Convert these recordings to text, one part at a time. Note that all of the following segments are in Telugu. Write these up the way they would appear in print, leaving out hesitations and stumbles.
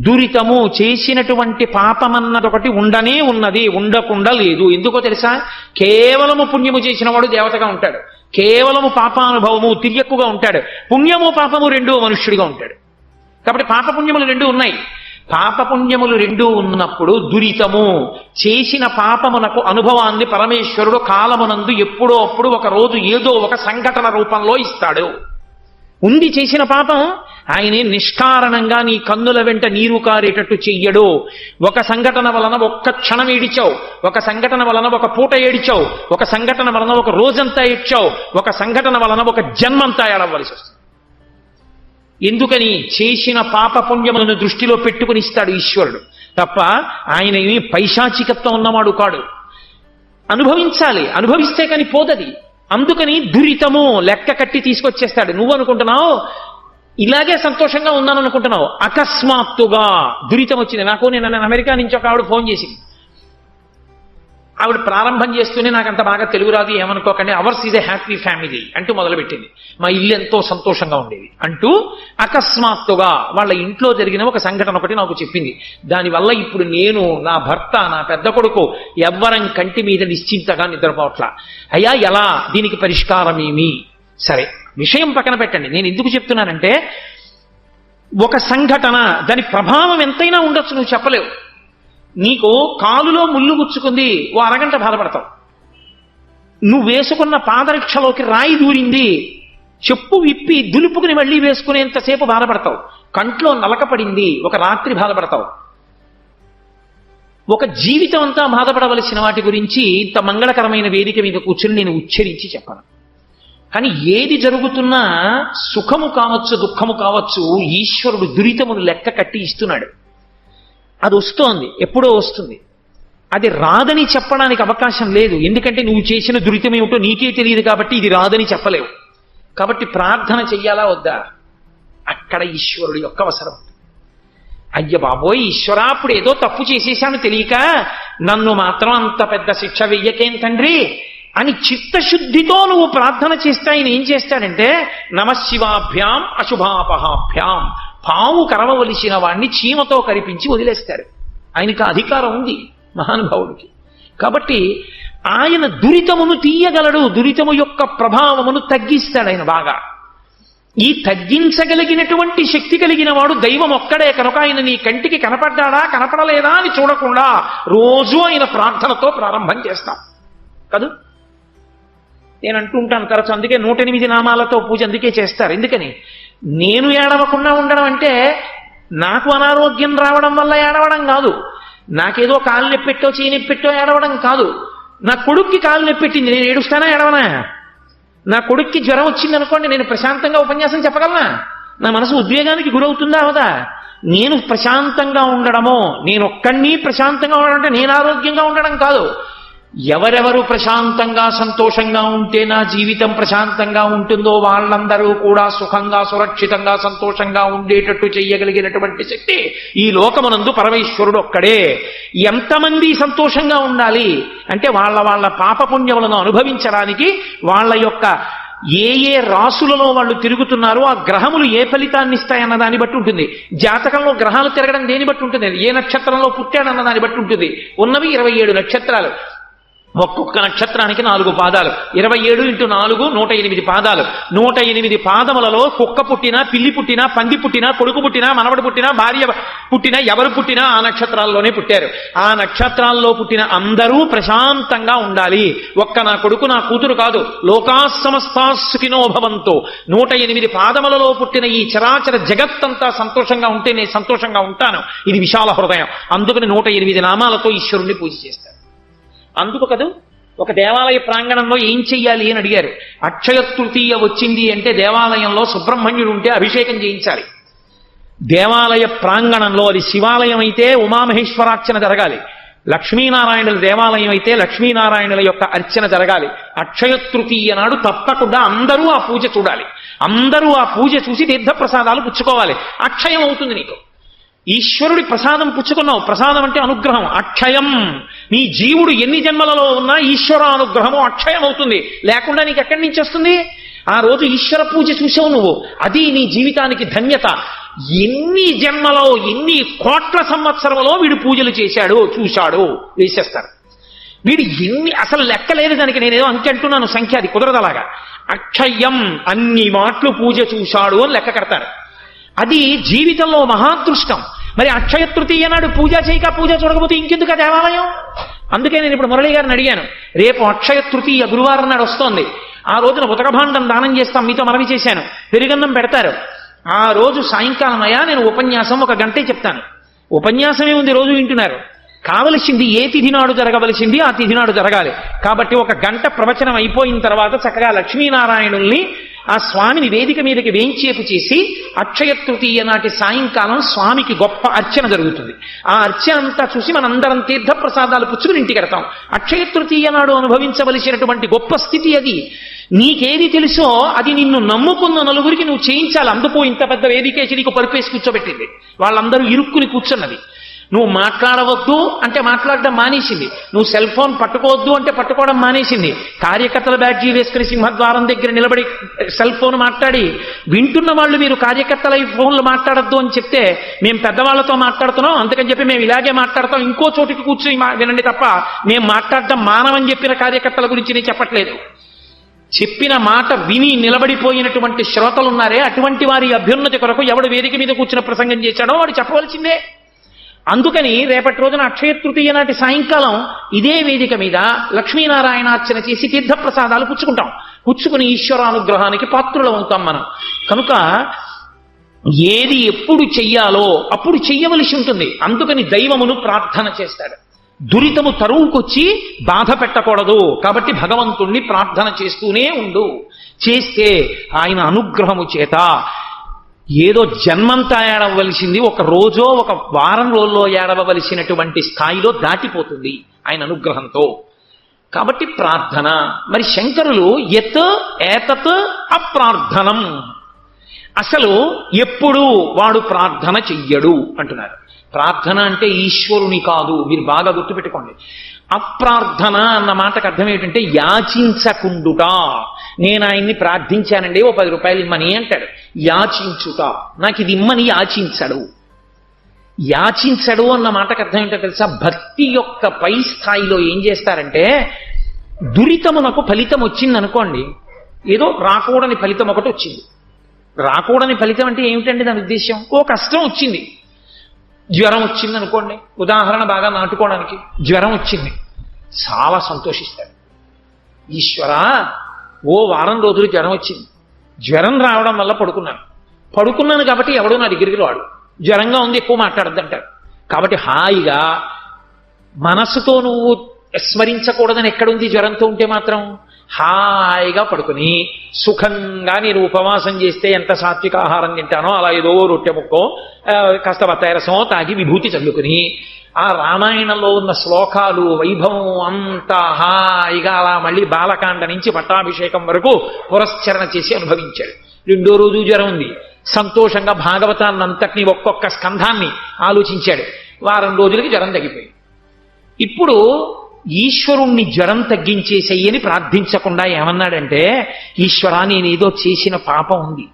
దురితము చేసినటువంటి పాపమన్నదొకటి ఉండనే ఉన్నది, ఉండకుండా లేదు. ఎందుకో తెలుసా? కేవలము పుణ్యము చేసిన వాడు దేవతగా ఉంటాడు, కేవలము పాపానుభవము తిరియక్కుగా ఉంటాడు, పుణ్యము పాపము రెండూ మనుష్యుడిగా ఉంటాడు. కాబట్టి పాపపుణ్యములు రెండూ ఉన్నాయి. పాపపుణ్యములు రెండూ ఉన్నప్పుడు దురితము చేసిన పాపమునకు అనుభవాన్ని పరమేశ్వరుడు కాలమునందు ఎప్పుడో అప్పుడు ఒక రోజు ఏదో ఒక సంఘటన రూపంలో ఇస్తాడు. ఉంది చేసిన పాపం, ఆయనే నిష్కారణంగా నీ కన్నుల వెంట నీరు కారేటట్టు చెయ్యడు. ఒక సంఘటన వలన ఒక్క క్షణం ఏడిచావు, ఒక సంఘటన వలన ఒక పూట ఏడిచావు, ఒక సంఘటన వలన ఒక రోజంతా ఏడ్చావు, ఒక సంఘటన వలన ఒక జన్మంతా ఏడవలసి వస్తుంది. ఎందుకని? చేసిన పాప పుణ్యములను దృష్టిలో పెట్టుకుని ఇస్తాడు ఈశ్వరుడు తప్ప ఆయన ఏమీ పైశాచికత్వం ఉన్నవాడు కాడు. అనుభవించాలి, అనుభవిస్తే కానీ పోదది. అందుకని దురితము లెక్క కట్టి తీసుకొచ్చేస్తాడు. నువ్వు అనుకుంటున్నావు ఇలాగే సంతోషంగా ఉన్నాను అనుకుంటున్నావు, అకస్మాత్తుగా దురితం వచ్చింది. నేను అమెరికా నుంచి ఒక ఆవిడ ఫోన్ చేసింది. ఆవిడ ప్రారంభం చేస్తూనే నాకు అంత బాగా తెలుగు రాదు ఏమనుకోకండి, hours is a happy family అంటూ మొదలుపెట్టింది. మా ఇల్లు ఎంతో సంతోషంగా ఉండేది అంటూ అకస్మాత్తుగా వాళ్ళ ఇంట్లో జరిగిన ఒక సంఘటన ఒకటి నాకు చెప్పింది. దానివల్ల ఇప్పుడు నేను, నా భర్త, నా పెద్ద కొడుకు ఎవ్వరం కంటి మీద నిశ్చింతగా నిద్రపోవట్లా. అయ్యా ఎలా, దీనికి పరిష్కారం ఏమి? సరే, విషయం పక్కన పెట్టండి. నేను ఎందుకు చెప్తున్నానంటే, ఒక సంఘటన దాని ప్రభావం ఎంతైనా ఉండొచ్చు, నువ్వు చెప్పలేవు. నీకు కాలులో ముళ్ళు గుచ్చుకుంది, ఓ అరగంట బాధపడతావు. నువ్వు వేసుకున్న పాదరక్షలోకి రాయి దూరింది, చెప్పు విప్పి దులుపుకుని మళ్ళీ వేసుకునేంతసేపు బాధపడతావు. కంట్లో నలకపడింది, ఒక రాత్రి బాధపడతావు. ఒక జీవితం అంతా బాధపడవలసిన వాటి గురించి ఇంత మంగళకరమైన వేదిక మీద కూర్చుని నేను ఉచ్చరించి చెప్పను. కానీ ఏది జరుగుతున్నా సుఖము కావచ్చు, దుఃఖము కావచ్చు, ఈశ్వరుడు దురితమును లెక్క కట్టి ఇస్తున్నాడు. అది వస్తోంది, ఎప్పుడో వస్తుంది. అది రాదని చెప్పడానికి అవకాశం లేదు. ఎందుకంటే నువ్వు చేసిన దురితం ఏమిటో నీకే తెలియదు కాబట్టి ఇది రాదని చెప్పలేవు. కాబట్టి ప్రార్థన చెయ్యాలా వద్దా? అక్కడ ఈశ్వరుడు యొక్క అవసరం. అయ్య బాబోయ్ ఈశ్వరా, అప్పుడు ఏదో తప్పు చేసేశాను తెలియక నన్ను మాత్రం అంత పెద్ద శిక్ష వెయ్యకేం తండ్రి అని చిత్తశుద్ధితో నువ్వు ప్రార్థన చేస్తే ఆయన ఏం చేస్తాడంటే, నమశివాభ్యాం అశుభాపహాభ్యాం, పాము కరవవలసిన వాణ్ణి చీమతో కరిపించి వదిలేస్తాడు. ఆయనకు అధికారం ఉంది మహానుభావుడికి. కాబట్టి ఆయన దురితమును తీయగలడు, దురితము యొక్క ప్రభావమును తగ్గిస్తాడు ఆయన బాగా. ఈ తగ్గించగలిగినటువంటి శక్తి కలిగిన వాడు దైవం ఒక్కడే కనుక ఆయన నీ కంటికి కనపడ్డా కనపడలేదా అని చూడకుండా రోజు ఆయన ప్రార్థనతో ప్రారంభం చేస్తాం కదూ. నేను అంటూ ఉంటాను తరచు, అందుకే 108 నామాలతో పూజ అందుకే చేస్తారు. ఎందుకని? నేను ఏడవకుండా ఉండడం అంటే నాకు అనారోగ్యం రావడం వల్ల ఏడవడం కాదు, నాకేదో కాలు నొప్పెట్టో చేయి నొప్పెట్టో ఏడవడం కాదు. నా కొడుక్కి కాలు నొప్పెట్టింది, నేను ఏడుస్తానా ఏడవనా? నా కొడుక్కి జ్వరం వచ్చింది అనుకోండి, నేను ప్రశాంతంగా ఉపన్యాసం చెప్పగలనా? నా మనసు ఉద్వేగానికి గురవుతుందా అవదా? నేను ప్రశాంతంగా ఉండడమో, నేను ఒక్కడిని ప్రశాంతంగా ఉండడం అంటే నేను ఆరోగ్యంగా ఉండడం కాదు. ఎవరెవరు ప్రశాంతంగా సంతోషంగా ఉంటే నా జీవితం ప్రశాంతంగా ఉంటుందో వాళ్ళందరూ కూడా సుఖంగా సురక్షితంగా సంతోషంగా ఉండేటట్టు చెయ్యగలిగినటువంటి శక్తి ఈ లోకమునందు పరమేశ్వరుడు ఒక్కడే. ఎంతమంది సంతోషంగా ఉండాలి అంటే వాళ్ళ వాళ్ళ పాపపుణ్యములను అనుభవించడానికి వాళ్ళ యొక్క ఏ ఏ రాసులలో వాళ్ళు తిరుగుతున్నారో ఆ గ్రహములు ఏ ఫలితాన్ని ఇస్తాయన్న దాన్ని బట్టి ఉంటుంది. జాతకంలో గ్రహాలు తిరగడం దేని బట్టి ఉంటుంది? ఏ నక్షత్రంలో పుట్టాడన్న దాన్ని బట్టి ఉంటుంది. ఉన్నవి 27 నక్షత్రాలు, ఒక్కొక్క నక్షత్రానికి 4 పాదాలు, 27 × 4 108 పాదాలు. 108 పాదములలో కుక్క పుట్టినా, పిల్లి పుట్టినా, పంది పుట్టినా, కొడుకు పుట్టినా, మనవడు పుట్టినా, భార్య పుట్టినా, ఎవరు పుట్టినా ఆ నక్షత్రాల్లోనే పుట్టారు. ఆ నక్షత్రాల్లో పుట్టిన అందరూ ప్రశాంతంగా ఉండాలి. ఒక్క నా కొడుకు నా కూతురు కాదు, లోకా సమస్తా సుఖినో భవంతు. 108 పాదములలో పుట్టిన ఈ చరాచర జగత్తంతా సంతోషంగా ఉంటే నేను సంతోషంగా ఉంటాను. ఇది విశాల హృదయం. అందుకని 108 నామాలతో ఈశ్వరుణ్ణి పూజ చేస్తారు. అందుకు కదా ఒక దేవాలయ ప్రాంగణంలో ఏం చెయ్యాలి అని అడిగారు. అక్షయ తృతీయ వచ్చింది అంటే దేవాలయంలో సుబ్రహ్మణ్యుడు ఉంటే అభిషేకం చేయించాలి. దేవాలయ ప్రాంగణంలో అది శివాలయం అయితే ఉమామహేశ్వరార్చన జరగాలి, లక్ష్మీనారాయణుల దేవాలయం అయితే లక్ష్మీనారాయణుల యొక్క అర్చన జరగాలి. అక్షయ తృతీయ నాడు తప్పకుండా అందరూ ఆ పూజ చూడాలి. అందరూ ఆ పూజ చూసి తీర్థప్రసాదాలు పుచ్చుకోవాలి. అక్షయం అవుతుంది నీకు. ఈశ్వరుడి ప్రసాదం పుచ్చుకున్నావు. ప్రసాదం అంటే అనుగ్రహం, అక్షయం. నీ జీవుడు ఎన్ని జన్మలలో ఉన్నా ఈశ్వర అనుగ్రహము అక్షయం అవుతుంది. లేకుండా నీకు ఎక్కడి నుంచి వస్తుంది? ఆ రోజు ఈశ్వర పూజ చూసావు నువ్వు, అది నీ జీవితానికి ధన్యత. ఎన్ని జన్మలో ఎన్ని కోట్ల సంవత్సరంలో వీడు పూజలు చేశాడో చూశాడో వేసేస్తారు. వీడు ఎన్ని అసలు లెక్కలేదు దానికి, నేనేదో అంకె అంటున్నాను, సంఖ్య అది కుదరదు. అలాగా అక్షయం అన్ని మాటలు పూజ చూశాడు అని లెక్క కడతారు. అది జీవితంలో మహాదృష్టం. మరి అక్షయ తృతీయ నాడు పూజ చేయక పూజ చూడకపోతే ఇంకెందుకు ఆ దేవాలయం? అందుకే నేను ఇప్పుడు మురళి గారిని అడిగాను, రేపు అక్షయ తృతీయ గురువారం నాడు వస్తోంది, ఆ రోజున ఉతకభాండం దానం చేస్తాం, మీతో మనవి చేశాను, పెరుగన్నం పెడతారు. ఆ రోజు సాయంకాలం అయ్యా నేను ఉపన్యాసం 1 గంటే చెప్తాను. ఉపన్యాసమే ఉంది, రోజు వింటున్నారు. కావలసింది ఏ తిథి నాడు జరగవలసింది ఆ తిథి నాడు జరగాలి. కాబట్టి 1 గంట ప్రవచనం అయిపోయిన తర్వాత చక్కగా లక్ష్మీనారాయణుల్ని ఆ స్వామిని వేదిక మీదకి వేంచేపు చేసి అక్షయ తృతీయ నాటి సాయంకాలం స్వామికి గొప్ప అర్చన జరుగుతుంది. ఆ అర్చన అంతా చూసి మనందరం తీర్థ ప్రసాదాలు పుచ్చుకుని ఇంటికి వెడతాం. అక్షయ తృతీయ నాడు అనుభవించవలసినటువంటి గొప్ప స్థితి అది. నీకేది తెలుసో అది నిన్ను నమ్ముకున్న నలుగురికి నువ్వు చేయించాలి. అందుకు ఇంత పెద్ద వేదికేసి నీకు పరుపేసి కూర్చోబెట్టింది, వాళ్ళందరూ ఇరుక్కుని కూర్చున్నది. నువ్వు మాట్లాడవద్దు అంటే మాట్లాడడం మానేసింది, నువ్వు సెల్ ఫోన్ పట్టుకోవద్దు అంటే పట్టుకోవడం మానేసింది. కార్యకర్తల బ్యాడ్జీ వేసుకుని సింహద్వారం దగ్గర నిలబడి సెల్ ఫోన్ మాట్లాడి వింటున్న వాళ్ళు మీరు కార్యకర్తల ఫోన్లు మాట్లాడద్దు అని చెప్తే మేము పెద్దవాళ్లతో మాట్లాడుతున్నాం అందుకని చెప్పి మేము ఇలాగే మాట్లాడతాం, ఇంకో చోటికి కూర్చుని వినండి తప్ప మేము మాట్లాడడం మానవని చెప్పిన కార్యకర్తల గురించి నేను చెప్పట్లేదు. చెప్పిన మాట విని నిలబడిపోయినటువంటి శ్రోతలున్నారే, అటువంటి వారి అభ్యున్నతి కొరకు ఎవడు వేదిక మీద కూర్చున్న ప్రసంగం చేశాడో వాడు చెప్పవలసిందే. అందుకని రేపటి రోజున అక్షయ తృతీయ నాటి సాయంకాలం ఇదే వేదిక మీద లక్ష్మీనారాయణార్చన చేసి తీర్థప్రసాదాలు పుచ్చుకుంటాం. పుచ్చుకుని ఈశ్వరానుగ్రహానికి పాత్రులు అవుతాం మనం. కనుక ఏది ఎప్పుడు చెయ్యాలో అప్పుడు చెయ్యవలసి ఉంటుంది. అందుకని దైవమును ప్రార్థన చేస్తాడు. దురితము తరువుకొచ్చి బాధ పెట్టకూడదు కాబట్టి భగవంతుణ్ణి ప్రార్థన చేస్తూనే ఉండు. చేస్తే ఆయన అనుగ్రహము చేత ఏదో జన్మంతా ఏడవలసింది 1 రోజో 1 వారం రోజుల్లో ఏడవలసినటువంటి స్థాయిలో దాటిపోతుంది ఆయన అనుగ్రహంతో. కాబట్టి ప్రార్థన. మరి శంకరులు యత్ ఏతత్ అప్రార్థనం, అసలు ఎప్పుడు వాడు ప్రార్థన చెయ్యడు అంటున్నారు. ప్రార్థన అంటే ఈశ్వరుని కాదు, మీరు బాగా గుర్తుపెట్టుకోండి. అప్రార్థన అన్న మాటకు అర్థం ఏంటంటే యాచించకుండుట. నేను ఆయన్ని ప్రార్థించానండి, ఓ 10 రూపాయలు ఇమ్మని అంటాడు. యాచించుట, నాకు ఇది ఇమ్మని యాచించడు. యాచించడు అన్న మాటకు అర్థం ఏంటో తెలుసా? భక్తి యొక్క పై స్థాయిలో ఏం చేస్తారంటే, దురితమునకు ఫలితం వచ్చింది అనుకోండి, ఏదో రాకూడని ఫలితం ఒకటి వచ్చింది. రాకూడని ఫలితం అంటే ఏమిటండి దాని ఉద్దేశం? ఓ కష్టం వచ్చింది, జ్వరం వచ్చింది అనుకోండి, ఉదాహరణ బాగా నాటుకోవడానికి. జ్వరం వచ్చింది, చాలా సంతోషిస్తాడు. ఈశ్వరా, ఓ వారం రోజులు జ్వరం వచ్చింది, జ్వరం రావడం వల్ల పడుకున్నాను కాబట్టి ఎవడో నా దగ్గరికి రాడు, జ్వరంగా ఉంది ఎక్కువ మాట్లాడద్దంటాడు. కాబట్టి హాయిగా మనస్సుతో నువ్వు స్మరించకూడదని ఎక్కడుంది? జ్వరంతో ఉంటే మాత్రం హాయిగా పడుకుని సుఖంగా నేను ఉపవాసం చేస్తే ఎంత సాత్విక ఆహారం తింటానో అలా ఏదో రొట్టె ముక్కో కాస్త బత్తాయి రసమో తాగి విభూతి చల్లుకుని ఆ రామాయణంలో ఉన్న శ్లోకాలు వైభవం అంతా హాయిగా అలా మళ్ళీ బాలకాండ నుంచి పట్టాభిషేకం వరకు పురస్చరణ చేసి అనుభవించాడు. 2వ రోజు జ్వరం ఉంది, సంతోషంగా భాగవతాన్ని అంతటినీ ఒక్కొక్క స్కంధాన్ని ఆలోచించాడు. వారం రోజులకి జ్వరం తగ్గిపోయింది. ఇప్పుడు ఈశ్వరుణ్ణి జ్వరం తగ్గించేసేయని ప్రార్థించకుండా ఏమన్నాడంటే, ఈశ్వరా, నేనేదో చేసిన పాపం ఉంది,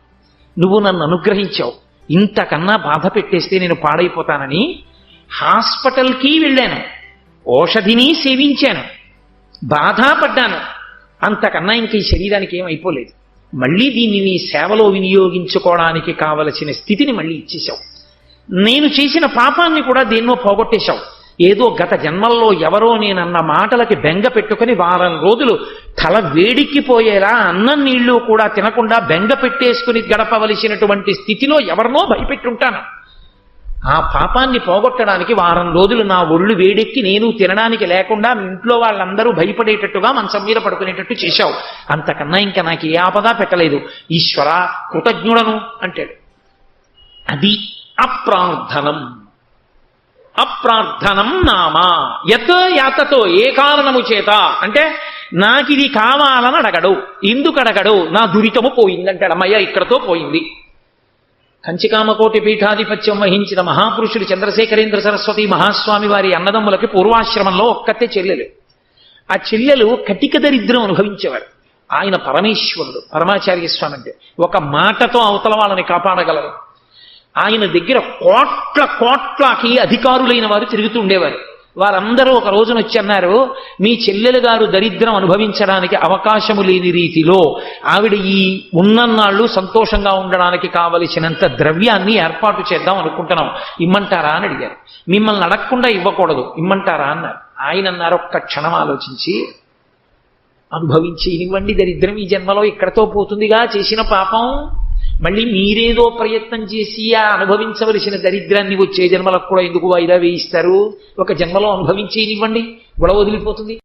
నువ్వు నన్ను అనుగ్రహించావు, ఇంతకన్నా బాధ పెట్టేస్తే నేను పాడైపోతానని హాస్పిటల్కి వెళ్ళాను, ఔషధిని సేవించాను, బాధపడ్డాను, అంతకన్నా ఇంక ఈ శరీరానికి ఏమైపోలేదు. మళ్ళీ దీన్ని నీ సేవలో వినియోగించుకోవడానికి కావలసిన స్థితిని మళ్ళీ ఇచ్చేశావు. నేను చేసిన పాపాన్ని కూడా దేన్నో పోగొట్టేశావు. ఏదో గత జన్మల్లో ఎవరో నేనన్న మాటలకి బెంగ పెట్టుకుని వారం రోజులు తల వేడిక్కిపోయేలా అన్నం నీళ్లు కూడా తినకుండా బెంగ పెట్టేసుకుని గడపవలసినటువంటి స్థితిలో ఎవరినో భయపెట్టుంటాను. ఆ పాపాన్ని పోగొట్టడానికి వారం రోజులు నా ఒళ్ళు వేడెక్కి నేను తినడానికి లేకుండా ఇంట్లో వాళ్ళందరూ భయపడేటట్టుగా మంచం మీద పడుకునేటట్టు చేశావు. అంతకన్నా ఇంకా నాకు ఏ ఆపద పెట్టలేదు. ఈశ్వర, కృతజ్ఞుడను అంటాడు. అది అప్రార్థనం. అప్రార్థనం నామా యత్ యాతతో, ఏ కారణము చేత అంటే నాకిది కావాలని అడగడు. ఎందుకు అడగడు? నా దురితము పోయిందంటాడు. అమ్మయ్య, ఇక్కడతో పోయింది. కంచికామకోటి పీఠాధిపత్యం వహించిన మహాపురుషుడు చంద్రశేఖరేంద్ర సరస్వతి మహాస్వామి వారి అన్నదమ్ములకి పూర్వాశ్రమంలో ఒక్కతే చెల్లెలు. ఆ చెల్లెలు కటిక దరిద్రం అనుభవించేవారు. ఆయన పరమేశ్వరుడు, పరమాచార్య స్వామి అంటే ఒక మాటతో అవతల వాళ్ళని కాపాడగలరు. ఆయన దగ్గర కోట్లకి అధికారులైన వారు తిరుగుతూ ఉండేవారు. వారందరూ ఒక రోజున వచ్చి అన్నారు, మీ చెల్లెలు గారు దరిద్రం అనుభవించడానికి అవకాశము లేని రీతిలో ఆవిడ ఈ ఉన్నన్నాళ్ళు సంతోషంగా ఉండడానికి కావలసినంత ద్రవ్యాన్ని ఏర్పాటు చేద్దాం అనుకుంటున్నాం, ఇమ్మంటారా అని అడిగారు. మిమ్మల్ని అడగకుండా ఇవ్వకూడదు, ఇమ్మంటారా అన్నారు. ఆయన అన్నారు, ఒక్క క్షణం ఆలోచించి, అనుభవించి ఇనివ్వండి, దరిద్రం ఈ జన్మలో ఇక్కడతో పోతుందిగా, చేసిన పాపం మళ్ళీ మీరేదో ప్రయత్నం చేసి ఆ అనుభవించవలసిన దరిద్రాన్ని వచ్చే జన్మలకు కూడా ఎందుకు వాయిదా వేయిస్తారు, ఒక జన్మలో అనుభవించేనివ్వండి, గొడవ వదిలిపోతుంది.